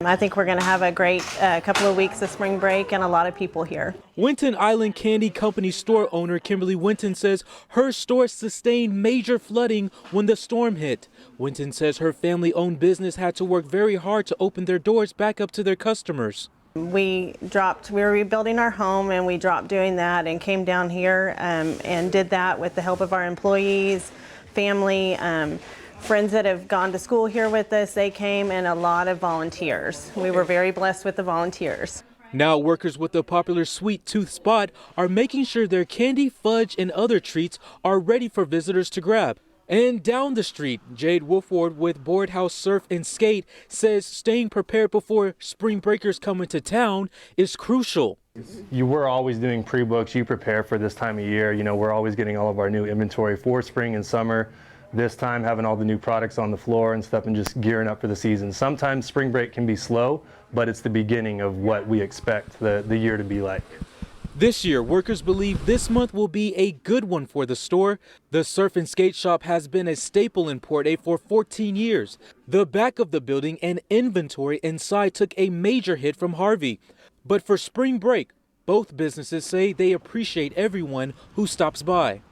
I think we're going to have a great couple of weeks of spring break and a lot of people here. Winton Island Candy Company store owner Kimberly Winton says her store sustained major flooding when the storm hit. Winton says her family-owned business had to work very hard to open their doors back up to their customers. We were rebuilding our home, and we dropped doing that and came down here and did that with the help of our employees, family, friends that have gone to school here with us. They came, and a lot of volunteers. We were very blessed with the volunteers. Now workers with the popular Sweet Tooth spot are making sure their candy, fudge, and other treats are ready for visitors to grab. And down the street, Jade Wolford with Board House Surf and Skate says staying prepared before spring breakers come into town is crucial. You were always doing pre-books. You prepare for this time of year. You know, we're always getting all of our new inventory for spring and summer. This time, having all the new products on the floor and stuff and just gearing up for the season. Sometimes spring break can be slow, but it's the beginning of what we expect the year to be like. This year, workers believe this month will be a good one for the store. The surf and skate shop has been a staple in Port A for 14 years. The back of the building and inventory inside took a major hit from Harvey. But for spring break, both businesses say they appreciate everyone who stops by.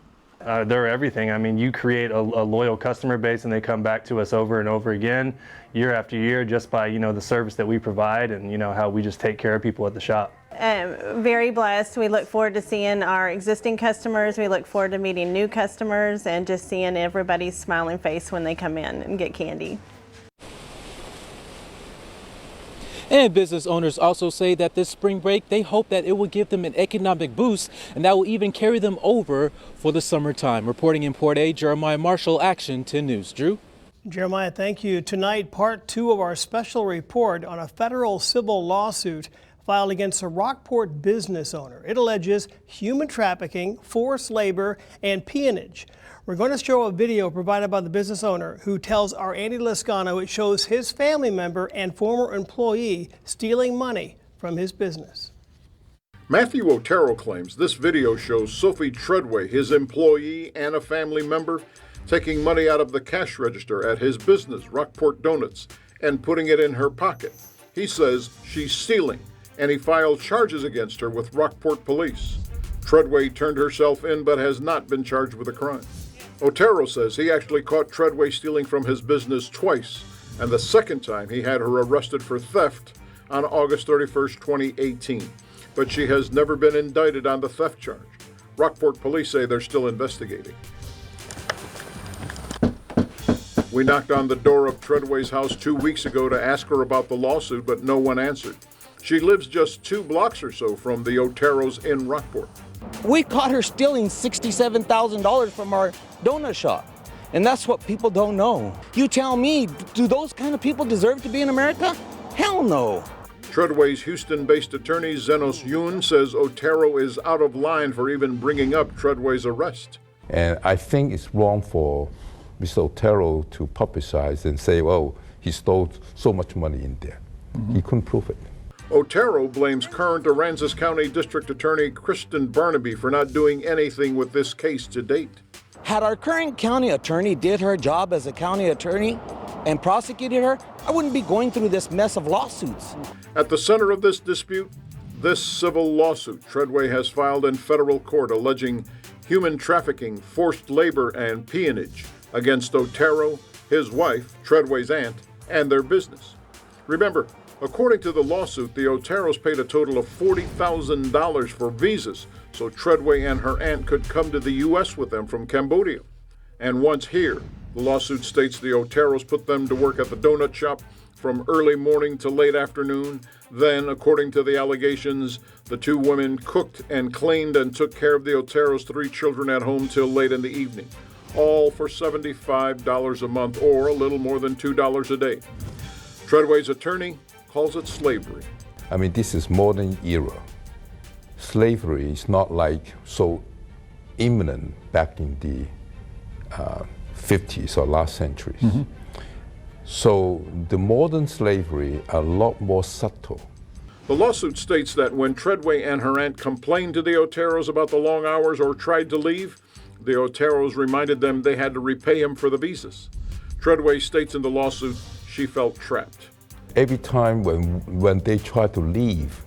They're everything. I mean, you create a loyal customer base and they come back to us over and over again, year after year, just by, the service that we provide and, how we just take care of people at the shop. Very blessed. We look forward to seeing our existing customers. We look forward to meeting new customers and just seeing everybody's smiling face when they come in and get candy. And business owners also say that this spring break, they hope that it will give them an economic boost and that will even carry them over for the summertime. Reporting in Port A, Jeremiah Marshall, Action 10 News. Drew? Jeremiah, thank you. Tonight, part 2 of our special report on a federal civil lawsuit filed against a Rockport business owner. It alleges human trafficking, forced labor, and peonage. We're going to show a video provided by the business owner who tells our Andy Lascano it shows his family member and former employee stealing money from his business. Matthew Otero claims this video shows Sophie Treadway, his employee and a family member, taking money out of the cash register at his business, Rockport Donuts, and putting it in her pocket. He says she's stealing, and he filed charges against her with Rockport police. Treadway turned herself in but has not been charged with a crime. Otero says he actually caught Treadway stealing from his business twice, and the second time he had her arrested for theft on August 31st, 2018. But she has never been indicted on the theft charge. Rockport police say they're still investigating. We knocked on the door of Treadway's house 2 weeks ago to ask her about the lawsuit, but no one answered. She lives just 2 blocks or so from the Oteros in Rockport. We caught her stealing $67,000 from our donut shop, and that's what people don't know. You tell me, do those kind of people deserve to be in America? Hell no. Treadway's Houston-based attorney Zenos Yoon says Otero is out of line for even bringing up Treadway's arrest. And I think it's wrong for Mr. Otero to publicize and say, oh, he stole so much money in there. He couldn't prove it. Otero blames current Aransas County District Attorney Kristen Barnaby for not doing anything with this case to date. Had our current county attorney did her job as a county attorney and prosecuted her, I wouldn't be going through this mess of lawsuits. At the center of this dispute, this civil lawsuit Treadway has filed in federal court alleging human trafficking, forced labor, and peonage against Otero, his wife, Treadway's aunt, and their business. Remember, according to the lawsuit, the Oteros paid a total of $40,000 for visas so Treadway and her aunt could come to the U.S. with them from Cambodia. And once here, the lawsuit states the Oteros put them to work at the donut shop from early morning to late afternoon. Then, according to the allegations, the 2 women cooked and cleaned and took care of the Oteros' 3 children at home till late in the evening, all for $75 a month or a little more than $2 a day. Treadway's attorney calls it slavery. I mean, this is modern era. Slavery is not like so imminent back in the 50s or last centuries. So the modern slavery are a lot more subtle. The lawsuit states that when Treadway and her aunt complained to the Oteros about the long hours or tried to leave, the Oteros reminded them they had to repay him for the visas. Treadway states in the lawsuit she felt trapped. every time when they try to leave,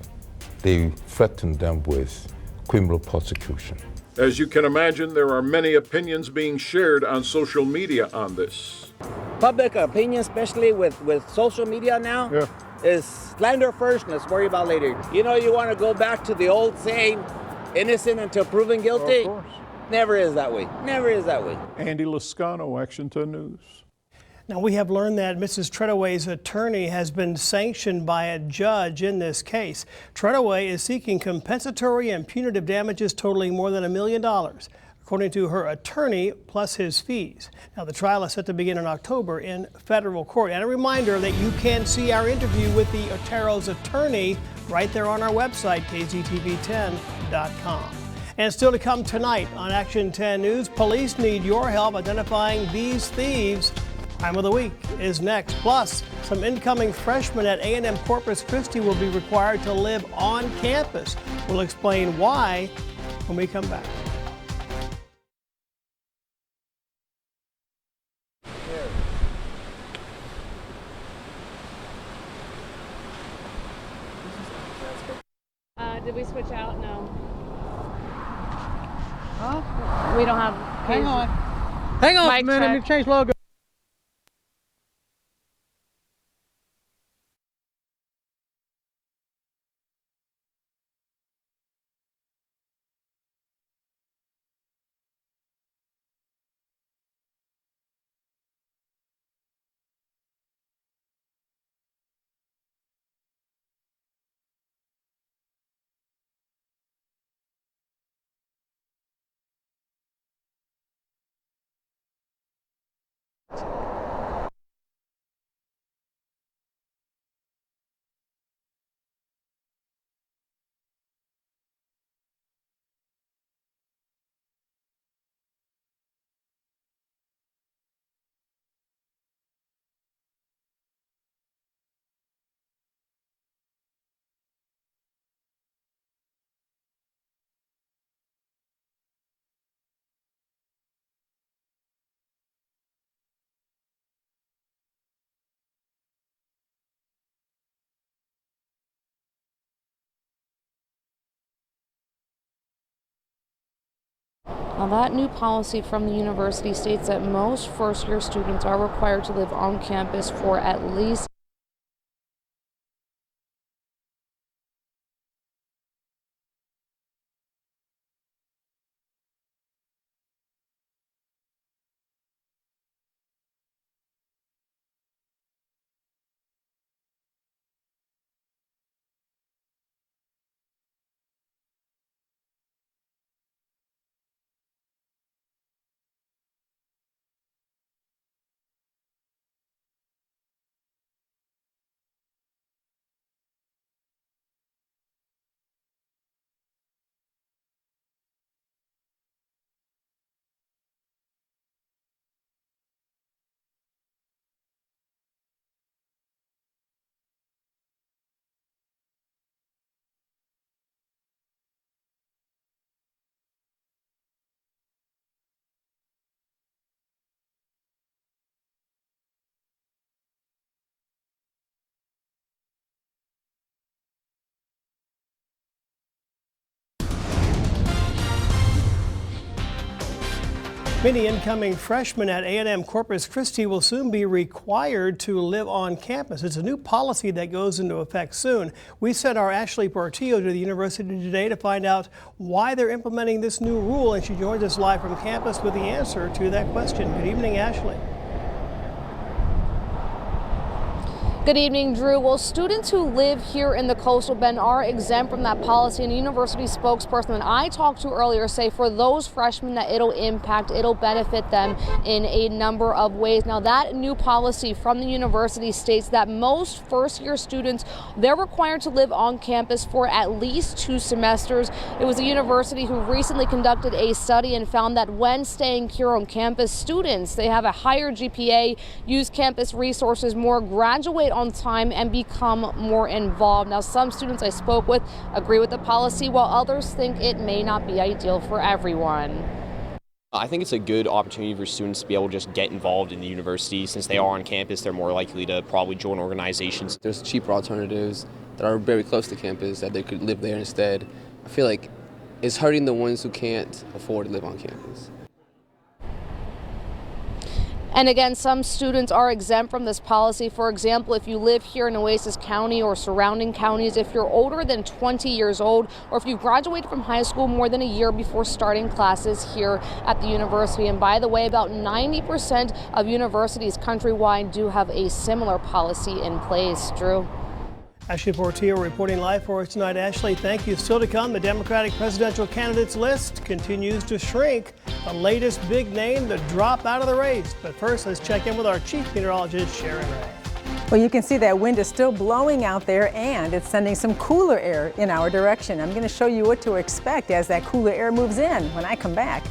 they threaten them with criminal prosecution. As you can imagine, there are many opinions being shared on social media on this. Public opinion, especially with social media now, is slander first, and let's worry about later. You know, you want to go back to the old saying, innocent until proven guilty? Of course. Never is that way. Never is that way. Andy Lascano, Action 10 News. Now, we have learned that Mrs. Treadaway's attorney has been sanctioned by a judge in this case. Treadaway is seeking compensatory and punitive damages totaling more than $1 million, according to her attorney, plus his fees. Now, the trial is set to begin in October in federal court. And a reminder that you can see our interview with the Otero's attorney right there on our website, kztv10.com. And still to come tonight on Action 10 News, police need your help identifying these thieves. Crime of the Week is next. Plus, some incoming freshmen at A&M Corpus Christi will be required to live on campus. We'll explain why when we come back. Did we switch out? No. Oh, we don't have. Hang on. Hang on a minute. Let me change logo. Now, that new policy from the university states that most first-year students are required to live on campus for at least Many incoming freshmen at A&M Corpus Christi will soon be required to live on campus. It's a new policy that goes into effect soon. We sent our Ashley Portillo to the university today to find out why they're implementing this new rule, and she joins us live from campus with the answer to that question. Good evening, Ashley. Good evening, Drew. Well, students who live here in the Coastal Bend are exempt from that policy, and a university spokesperson that I talked to earlier say for those freshmen that it'll benefit them in a number of ways. Now, that new policy from the university states that most first-year students, they're required to live on campus for at least 2 semesters. It was a university who recently conducted a study and found that when staying here on campus, students, they have a higher GPA, use campus resources more, graduate on time, and become more involved. Now, some students I spoke with agree with the policy, while others think it may not be ideal for everyone. I think it's a good opportunity for students to be able to just get involved in the university. Since they are on campus, they're more likely to probably join organizations. There's cheaper alternatives that are very close to campus that they could live there instead. I feel like it's hurting the ones who can't afford to live on campus. And again, some students are exempt from this policy. For example, if you live here in Oasis County or surrounding counties, if you're older than 20 years old, or if you graduated from high school more than a year before starting classes here at the university. And by the way, about 90% of universities countrywide do have a similar policy in place. Drew. Ashley Portillo reporting live for us tonight. Ashley, thank you. Still to come, the Democratic presidential candidates list continues to shrink. The latest big name to drop out of the race. But first, let's check in with our chief meteorologist, Sharon Ray. Well, you can see that wind is still blowing out there, and it's sending some cooler air in our direction. I'm going to show you what to expect as that cooler air moves in when I come back.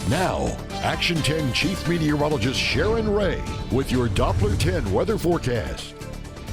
Now, Action 10 Chief Meteorologist Sharon Ray with your Doppler 10 weather forecast.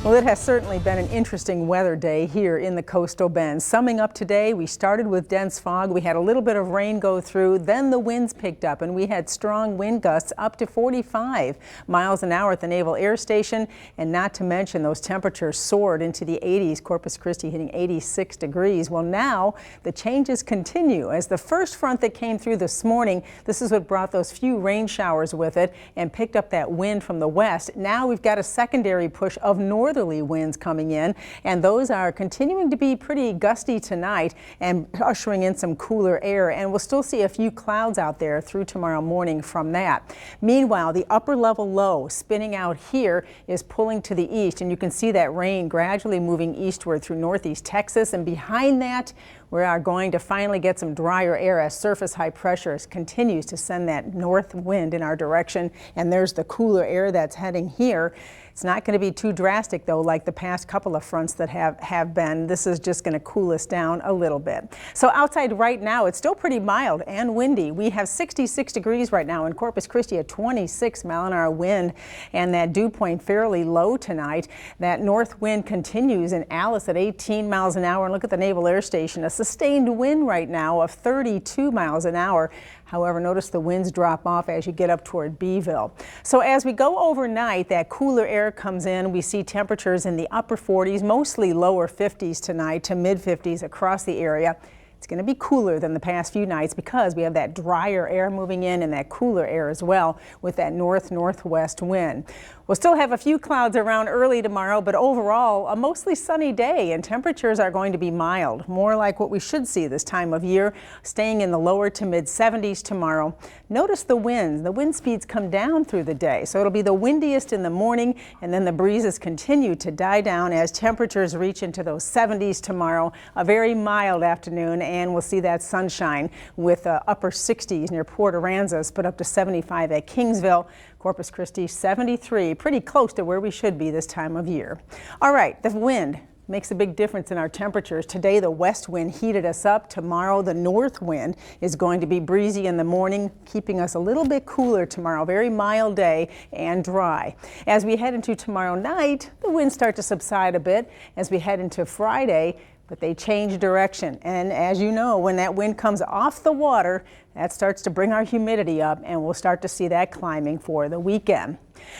Well, it has certainly been an interesting weather day here in the coastal bend. Summing up today, we started with dense fog. We had a little bit of rain go through, then the winds picked up and we had strong wind gusts up to 45 miles an hour at the Naval Air Station. And not to mention those temperatures soared into the 80s, Corpus Christi hitting 86 degrees. Well, now the changes continue as the first front that came through this morning, this is what brought those few rain showers with it and picked up that wind from the west. Now we've got a secondary push of north northerly winds coming in, and those are continuing to be pretty gusty tonight and ushering in some cooler air, and we'll still see a few clouds out there through tomorrow morning from that. Meanwhile, the upper level low spinning out here is pulling to the east, and you can see that rain gradually moving eastward through northeast Texas, and behind that we are going to finally get some drier air as surface high pressure continues to send that north wind in our direction, and there's the cooler air that's heading here. It's not going to be too drastic, though, like the past couple of fronts that have been. This is just going to cool us down a little bit. So outside right now, it's still pretty mild and windy. We have 66 degrees right now in Corpus Christi, a 26-mile-an-hour wind, and that dew point fairly low tonight. That north wind continues in Alice at 18 miles an hour. And look at the Naval Air Station, a sustained wind right now of 32 miles an hour. However, notice the winds drop off as you get up toward Beeville. So as we go overnight, that cooler air comes in. We see temperatures in the upper 40s, mostly lower 50s tonight to mid 50s across the area. It's going to be cooler than the past few nights because we have that drier air moving in and that cooler air as well with that north-northwest wind. We'll still have a few clouds around early tomorrow, but overall a mostly sunny day, and temperatures are going to be mild, more like what we should see this time of year, staying in the lower to mid 70s tomorrow. Notice the winds. The wind speeds come down through the day, so it'll be the windiest in the morning, and then the breezes continue to die down as temperatures reach into those 70s tomorrow. A very mild afternoon, and we'll see that sunshine with upper 60s near Port Aransas, but up to 75 at Kingsville. Corpus Christi 73, pretty close to where we should be this time of year. All right, the wind makes a big difference in our temperatures. Today the west wind heated us up. Tomorrow the north wind is going to be breezy in the morning, keeping us a little bit cooler tomorrow. Very mild day and dry. As we head into tomorrow night, the winds start to subside a bit as we head into Friday, but they change direction. And as you know, when that wind comes off the water, that starts to bring our humidity up, and we'll start to see that climbing for the weekend.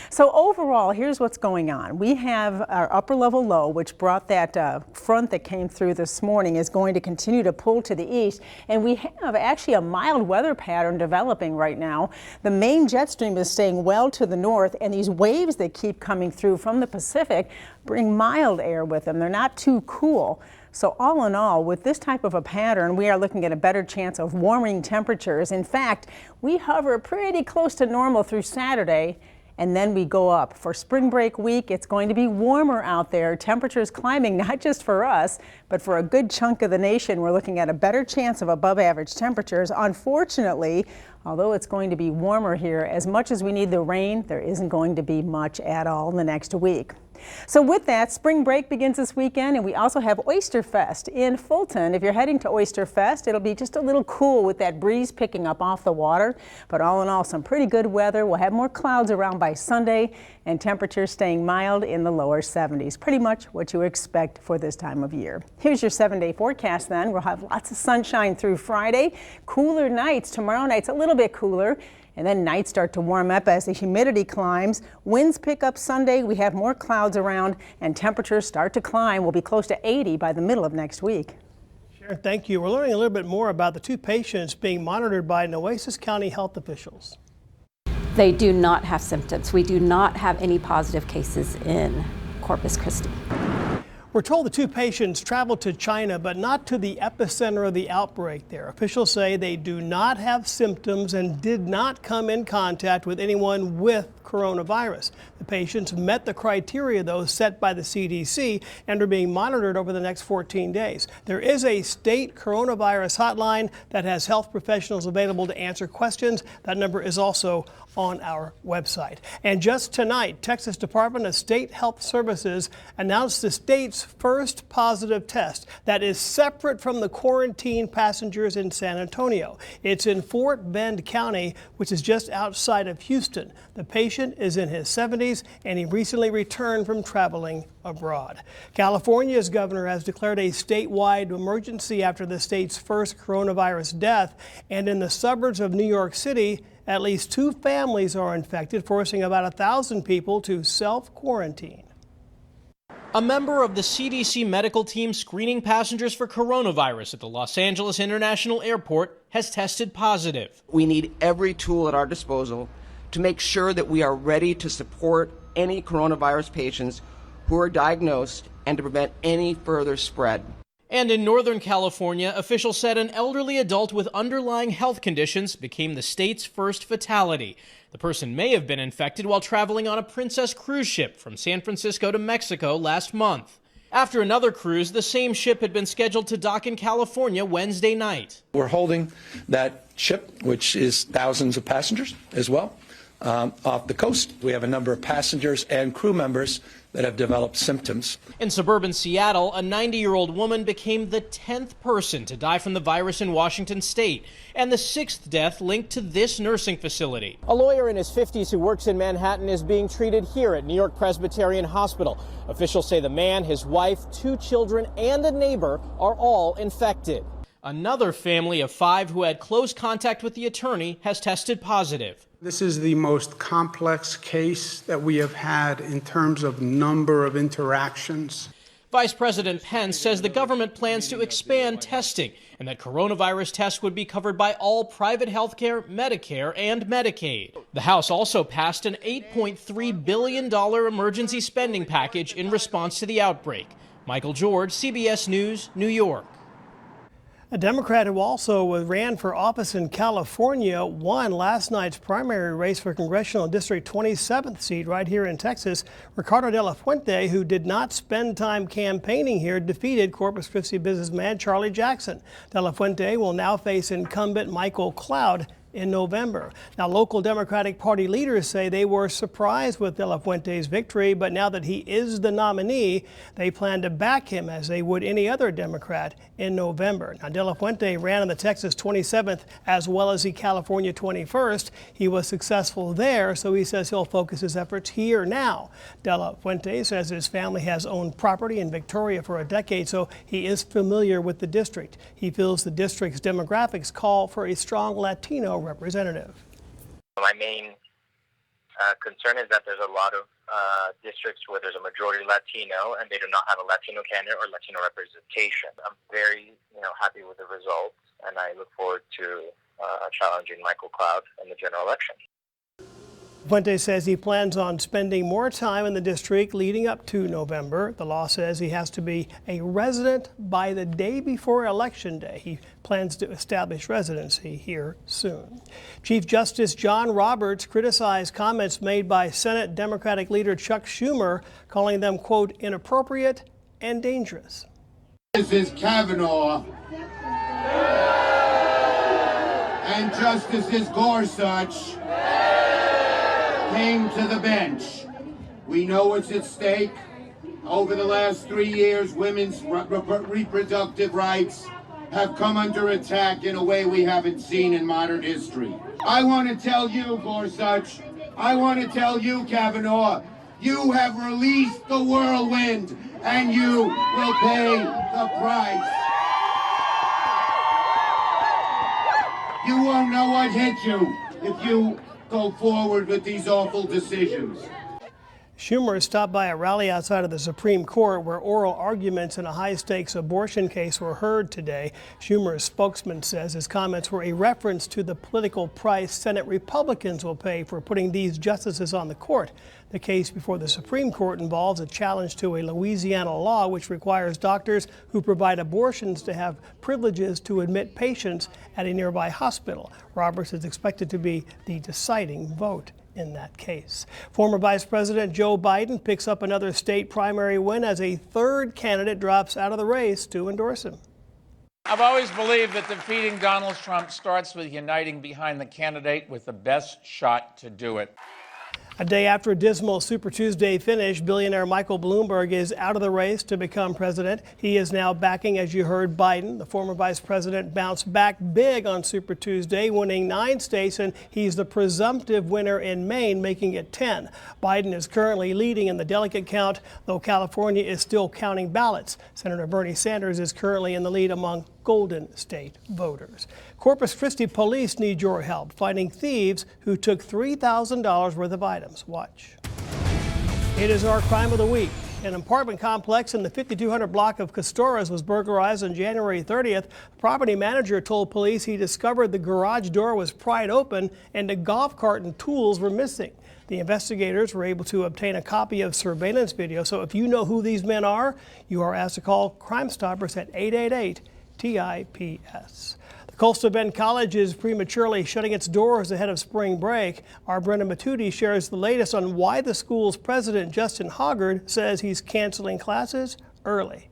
So overall, here's what's going on. We have our upper level low, which brought that front that came through this morning, is going to continue to pull to the east. And we have actually a mild weather pattern developing right now. The main jet stream is staying well to the north, and these waves that keep coming through from the Pacific bring mild air with them. They're not too cool. So all in all, with this type of a pattern, we are looking at a better chance of warming temperatures. In fact, we hover pretty close to normal through Saturday, and then we go up. For spring break week, it's going to be warmer out there. Temperatures climbing, not just for us, but for a good chunk of the nation. We're looking at a better chance of above average temperatures. Unfortunately, although it's going to be warmer here, as much as we need the rain, there isn't going to be much at all in the next week. So with that, spring break begins this weekend, and we also have Oyster Fest in Fulton. If you're heading to Oyster Fest, it'll be just a little cool with that breeze picking up off the water. But all in all, some pretty good weather. We'll have more clouds around by Sunday, and temperatures staying mild in the lower 70s. Pretty much what you expect for this time of year. Here's your 7-day forecast then. We'll have lots of sunshine through Friday. Cooler nights. Tomorrow night's a little bit cooler. And then nights start to warm up as the humidity climbs. Winds pick up Sunday. We have more clouds around, and temperatures start to climb. We'll be close to 80 by the middle of next week. Sharon, thank you. We're learning a little bit more about the two patients being monitored by Nueces County health officials. They do not have symptoms. We do not have any positive cases in Corpus Christi. We're told the two patients traveled to China, but not to the epicenter of the outbreak there. Officials say they do not have symptoms and did not come in contact with anyone with coronavirus. The patients met the criteria, though, set by the CDC and are being monitored over the next 14 days. There is a state coronavirus hotline that has health professionals available to answer questions. That number is also on our website. And just tonight, Texas Department of State Health Services announced the state's first positive test that is separate from the quarantined passengers in San Antonio. It's in Fort Bend County, which is just outside of Houston. The patient is in his 70s, and he recently returned from traveling abroad. California's governor has declared a statewide emergency after the state's first coronavirus death, and in the suburbs of New York City, at least 2 families are infected, forcing about 1,000 people to self-quarantine. A member of the CDC medical team screening passengers for coronavirus at the Los Angeles International Airport has tested positive. We need every tool at our disposal to make sure that we are ready to support any coronavirus patients who are diagnosed and to prevent any further spread. And in Northern California, officials said an elderly adult with underlying health conditions became the state's first fatality. The person may have been infected while traveling on a Princess cruise ship from San Francisco to Mexico last month. After another cruise, the same ship had been scheduled to dock in California Wednesday night. We're holding that ship, which is thousands of passengers as well, off the coast. We have a number of passengers and crew members that have developed symptoms. In suburban Seattle, a 90-year-old woman became the 10th person to die from the virus in Washington state, and the 6th death linked to this nursing facility. A lawyer in his 50s who works in Manhattan is being treated here at New York Presbyterian Hospital. Officials say the man, his wife, 2 children, and a neighbor are all infected. Another family of 5 who had close contact with the attorney has tested positive. This is the most complex case that we have had in terms of number of interactions. Vice President Pence says the government plans to expand testing and that coronavirus tests would be covered by all private health care, Medicare, and Medicaid. The House also passed an $8.3 billion emergency spending package in response to the outbreak. Michael George, CBS News, New York. A Democrat who also ran for office in California won last night's primary race for Congressional District 27th seat right here in Texas. Ricardo de la Fuente, who did not spend time campaigning here, defeated Corpus Christi businessman Charlie Jackson. De la Fuente will now face incumbent Michael Cloud in November. Now, local Democratic Party leaders say they were surprised with De La Fuente's victory, but now that he is the nominee, they plan to back him as they would any other Democrat in November. Now, De La Fuente ran in the Texas 27th as well as the California 21st. He was successful there, so he says he'll focus his efforts here now. De La Fuente says his family has owned property in Victoria for a decade, so he is familiar with the district. He feels the district's demographics call for a strong Latino representative. My main concern is that there's a lot of districts where there's a majority Latino and they do not have a Latino candidate or Latino representation. I'm very happy with the results, and I look forward to challenging Michael Cloud in the general election. Fuente says he plans on spending more time in the district leading up to November. The law says he has to be a resident by the day before Election Day. He plans to establish residency here soon. Chief Justice John Roberts criticized comments made by Senate Democratic leader Chuck Schumer, calling them, quote, inappropriate and dangerous. Justices Kavanaugh and Justices Gorsuch came to the bench. We know what's at stake. Over the last 3 years, women's reproductive rights have come under attack in a way we haven't seen in modern history. I want to tell you, Gorsuch, I want to tell you, Kavanaugh, you have released the whirlwind and you will pay the price. You won't know what hit you if you go forward with these awful decisions. Schumer stopped by a rally outside of the Supreme Court where oral arguments in a high-stakes abortion case were heard today. Schumer's spokesman says his comments were a reference to the political price Senate Republicans will pay for putting these justices on the court. The case before the Supreme Court involves a challenge to a Louisiana law which requires doctors who provide abortions to have privileges to admit patients at a nearby hospital. Roberts is expected to be the deciding vote in that case. Former Vice President Joe Biden picks up another state primary win as a third candidate drops out of the race to endorse him. I've always believed that defeating Donald Trump starts with uniting behind the candidate with the best shot to do it. A day after a dismal Super Tuesday finish, billionaire Michael Bloomberg is out of the race to become president. He is now backing, as you heard, Biden. The former vice president bounced back big on Super Tuesday, winning 9 states, and he's the presumptive winner in Maine, making it 10. Biden is currently leading in the delegate count, though California is still counting ballots. Senator Bernie Sanders is currently in the lead among Golden State voters. Corpus Christi police need your help finding thieves who took $3,000 worth of items. Watch. It is our crime of the week. An apartment complex in the 5200 block of Castores was burglarized on January 30th. The property manager told police he discovered the garage door was pried open and a golf cart and tools were missing. The investigators were able to obtain a copy of surveillance video. So if you know who these men are, you are asked to call Crime Stoppers at 888-TIPS. The Coastal Bend College is prematurely shutting its doors ahead of spring break. Our Brenda Matudi shares the latest on why the school's president, Justin Hoggard, says he's canceling classes early.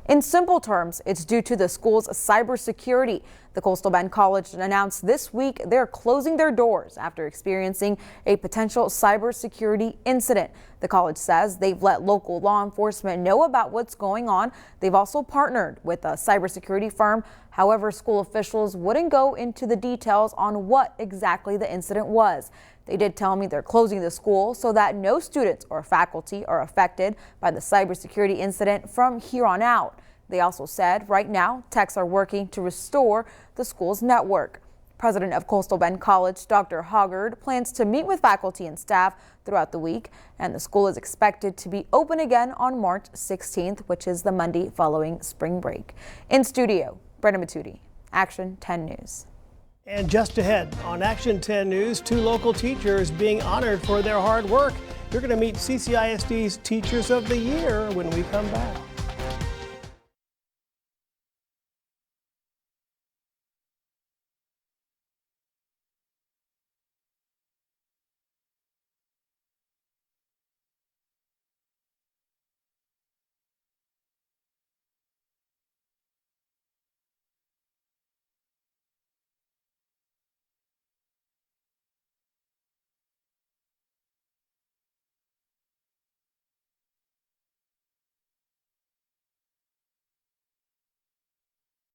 In simple terms, it's due to the school's cybersecurity. The Coastal Bend College announced this week they're closing their doors after experiencing a potential cybersecurity incident. The college says they've let local law enforcement know about what's going on. They've also partnered with a cybersecurity firm. However, school officials wouldn't go into the details on what exactly the incident was. They did tell me they're closing the school so that no students or faculty are affected by the cybersecurity incident from here on out. They also said right now techs are working to restore the school's network. President of Coastal Bend College, Dr. Hoggard, plans to meet with faculty and staff throughout the week, and the school is expected to be open again on March 16th, which is the Monday following spring break. In studio, Brenda Matudi, Action 10 News. And just ahead on Action 10 News, 2 local teachers being honored for their hard work. You're going to meet CCISD's Teachers of the Year when we come back.